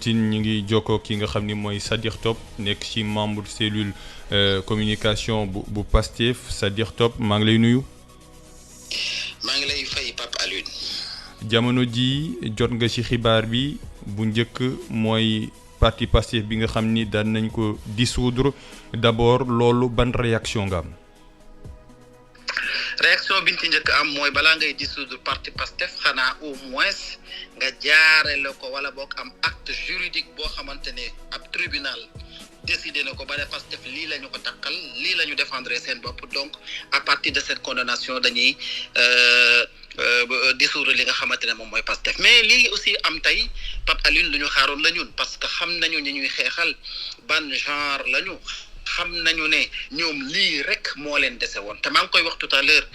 Tine ñu ngi jokkoo ki nga xam ni mooy Sadikh Top nekk ci membre cellule communication bu Pastef Sadikh Top maa ngi lay nuyu. maa ngi lay fay Pape Alioune. jamono ji jot nga ci xibaar bi bu njëkk mooy parti Pastef bi nga xam ni daan nañ ko dissoudre d'abord loolu ban réaction nga am. réaction bi ñu ci njëkk am mooy balaa ngay dissoudre parti Pastef xanaa au moins nga jaare la ko wala boog am acte juridique boo xamante ne ab tribunal décidé na ko ba ne Pastef lii la ñu ko takkal lii la ñu défendre seen bopp donc à partir de cette condamnation dañuy dissoudre li nga xamante ne moom mooy Pastef mais lii aussi am tey Pape Alioune lu ñu xaaroon la ñun parce que xam nañu ñi ñuy xeexal ban genre la ñu. xam nañu ne ñoom lii rek moo leen dese woon te maa ngi koy wax tout à l'heure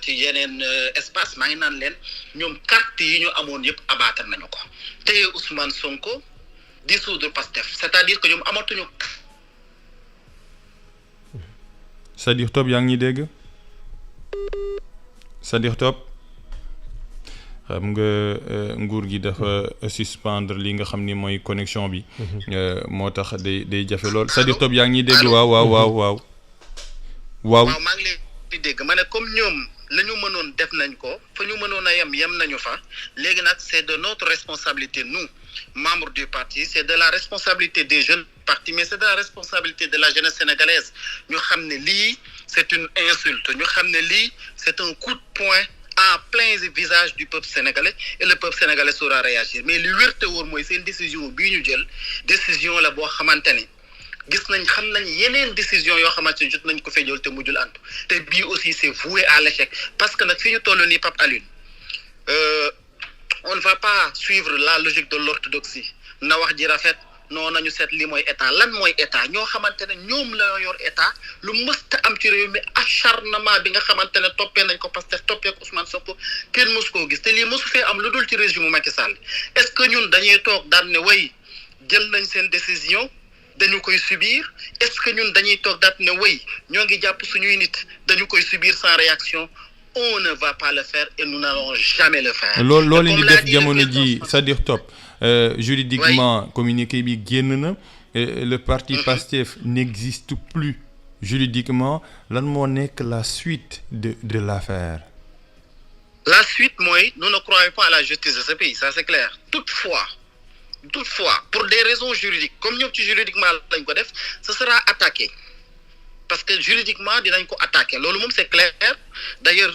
ci yeneen espace maa ngi naan leen ñoom carte yi ñu amoon yëpp abattre nañu ko téye Ousmane Sonko dissoudre Pastef c'est-à-dire que ñoom amatuñu. Sadikh Top yaa ngi ñuy dégg Sadikh Top xam nga nguur gi dafa suspendre li nga xam ni mooy connexion bi. moo tax day jafe lool. Sadikh Top yaa ngi ñuy dégg waaw. maa ngi leen di dégg ma ne comme ñoom la ñu mënoon def nañ ko fa ñu mënoon a yem nañu fa léegi nag c'est de notre responsabilité nous membres du parti c'est de la responsabilité des jeunes partis mais c'est de la responsabilité de la jeunesse sénégalaise ñu xam ne lii c'est une insulte ñu xam ne lii c'est un coup de poing en plein visage du peuple sénégalais et le peuple sénégalais saura réagir mais li wér te wóor mooy seen décision bii ñu jël décision la boo xamante ne gis nañ xam nañ yeneen décision yoo xamante ne jot nañ ko fee jël te mujjul antu te bii aussi c'est voué à l'échec parce que nag fi ñu toll nii Pape Alioune on ne va pas suivre la logique de l'orthodoxie na wax ji rafet non nañu seet li mooy état lan mooy état ñoo xamante ne ñoom la yor état lu mësta am ci réew mi acharnement bi nga xamante ne toppee nañ ko Pastef toppee ko Ousmane Sonko kenn mësu koo gis te lii mësu fee am lu dul ci régime Macky Sall est-ce que ñun dañuy toog daan ne way jël nañ seen décision dañu koy subir est-ce que ñun dañuy toog daan ne way ñoo ngi jàpp suñuy nit dañu koy subir sans réaction on ne va pas le faire et nous n'allons jamais le faire. loolu di def jamono ji Sadikh Top juridiquement communiqué bi génn na le parti Pastef n'existe plus juridiquement lan moo nekk la suite de l'affaire. La suite mooy nous ne croyons pas à la justice de ce pays ça c'est clair toutefois pour des raisons juridiques comme ñoom ci juridiquement lañ ko def ce sera attaqué parce que juridiquement dinañ ko attaquer loolu moom c'est clair d'ailleurs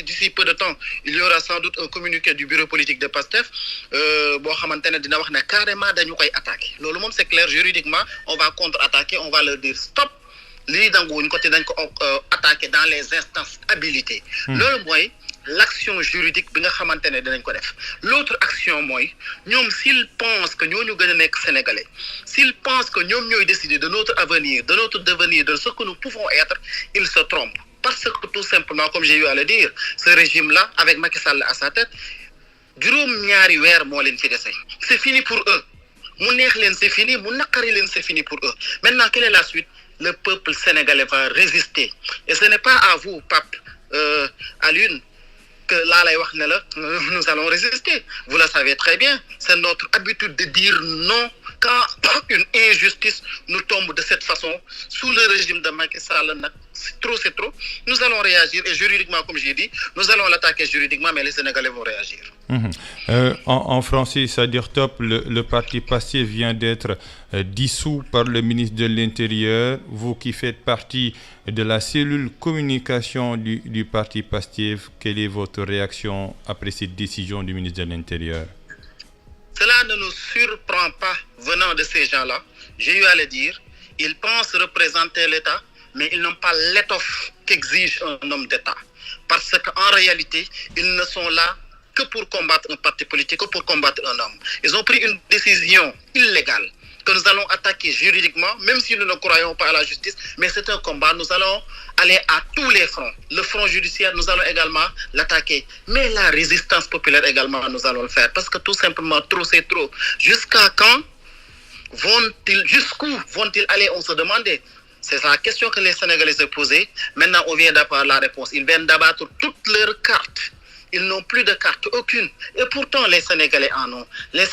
d'ici peu de temps il y aura sans doute un communiqué du bureau politique de Pastef boo xamante ne dina wax ne carrément dañu koy attaquer loolu moom c'est clair juridiquement on va contre-attaquer on va leur dire stop lii danguwuñ ko te dañ ko attaquer dans les instances habilitées loolu mooy l'action juridique bi nga xamante ne dinañ ko def l'autre action mooy ñoom s'ils pensent que ñooñu gën a nekk sénégalais s'ils pensent que ñoom ñooy décider de notre avenir de notre devenir de ce que nous pouvons être ils se trompent parce que tout simplement comme j'ai eu à le dire ce régime-là avec Macky Sall à sa tête juróom-ñaari weer moo leen ci dese c'est fini pour eux mu neex leen c'est fini mu naqari leen c'est fini pour eux maintenant quelle est la suite le peuple sénégalais va résister et ce n'est pas à vous Pape Alioune que laa lay wax ne la nous allons résister vous le savez très bien c'est notre habitude de dire non quand une injustice nous tombe de cette façon sous le régime de Macky Sall nag c'est trop nous allons réagir et juridiquement comme j'ai dit nous allons l'attaquer juridiquement mais les Sénégalais vont réagir. En français, Sadikh Top, le parti Pastef vient d'être dissous par le ministre de l'Intérieur. Vous qui faites partie de la cellule communication du parti Pastef, quelle est votre réaction après cette décision du ministre de l'Intérieur? Cela ne nous surprend pas venant de ces gens-là. J'ai eu à le dire. Ils pensent représenter l'État, mais ils n'ont pas l'étoffe qu'exige un homme d'État. Parce qu'en réalité, ils ne sont là que pour combattre un parti politique, que pour combattre un homme. Ils ont pris une décision illégale que nous allons attaquer juridiquement, même si nous ne croyons pas à la justice, mais c'est un combat. Nous allons aller à tous les fronts. Le front judiciaire, nous allons également l'attaquer. Mais la résistance populaire également, nous allons le faire. Parce que tout simplement, trop c'est trop. Jusqu'à quand jusqu'où vont-ils aller, on se demandait. C'est la question que les Sénégalais se posaient. Maintenant, on vient d'avoir la réponse. Ils viennent d'abattre toutes leurs cartes. Ils n'ont plus de carte, aucune. Et pourtant, les Sénégalais en ont. Les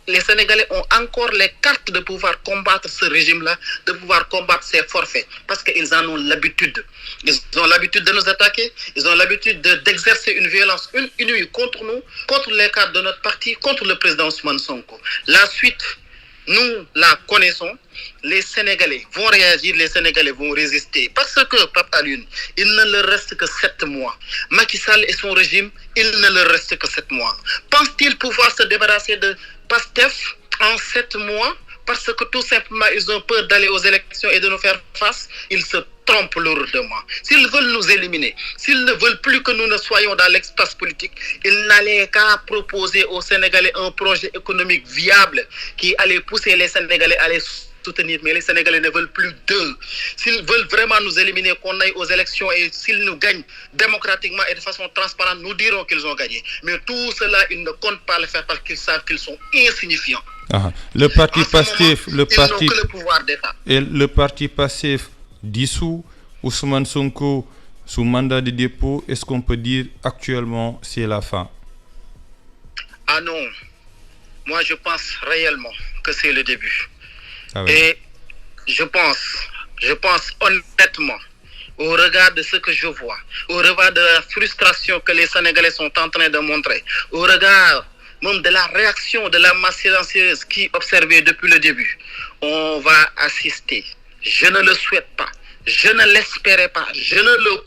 les Sénégalais ont encore les cartes de pouvoir combattre ce régime-là, de pouvoir combattre ces forfaits, parce qu'ils en ont l'habitude. Ils ont l'habitude de nous attaquer, ils ont l'habitude d'exercer une violence inouïe contre nous, contre les cadres de notre parti, contre le président Ousmane Sonko. La suite, nous la connaissons. Les Sénégalais vont réagir, les Sénégalais vont résister. Parce que, Pape Alioune, il ne leur reste que 7 mois. Macky Sall et son régime, il ne leur reste que 7 mois. Pense-t-il pouvoir se débarrasser de Pastef en 7 mois parce que tout simplement ils ont peur d'aller aux élections et de nous faire face? Ils se trompent lourdement. S'ils veulent nous éliminer, s'ils ne veulent plus que nous ne soyons dans l'espace politique, ils n'allaient qu'à proposer aux Sénégalais un projet économique viable qui allait pousser les Sénégalais à les soutenir, mais les Sénégalais ne veulent plus d'eux. S'ils veulent vraiment nous éliminer, qu'on aille aux élections et s'ils nous gagnent démocratiquement et de façon transparente, nous dirons qu'ils ont gagné. Mais tout cela, ils ne comptent pas le faire parce qu'ils savent qu'ils sont insignifiants. Le parti Pastef, ils n'ont que le pouvoir d'État. Et le parti Pastef dissous, Ousmane Sonko sous mandat de dépôt, est-ce qu'on peut dire actuellement c'est la fin? Ah non, moi je pense réellement que c'est le début. Oui. Et je pense honnêtement, au regard de ce que je vois, au regard de la frustration que les Sénégalais sont en train de montrer, au regard même de la réaction de la masse silencieuse qui observait depuis le début, on va assister. Je ne le souhaite pas, je ne l'espérais pas, je ne le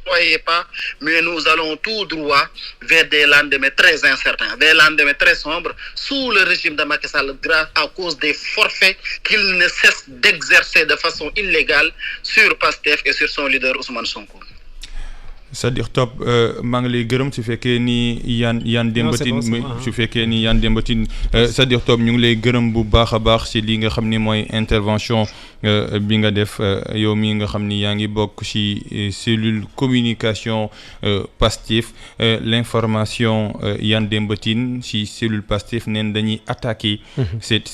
croyais pas, mais nous allons tout droit vers des lendemains très incertains, des lendemains très sombres, sous le régime de Macky Sall, grâce à cause des forfaits qu'il ne cesse d'exercer de façon illégale sur Pastef et sur son leader Ousmane Sonko. C'est-à-dire Top maa ngi lay gërëm su fekkee ni Yane Demba Tine su fekkee ni Yane Demba Tine c'est-à-dire Top ñu ngi lay gërëm bu baax a baax ci li nga xam ni mooy intervention bi nga def yow mi nga xam ni yaa ngi bokk ci cellule communication Pastef l'information Yane Demba Tine ci cellule Pastef neen dañuy attaquer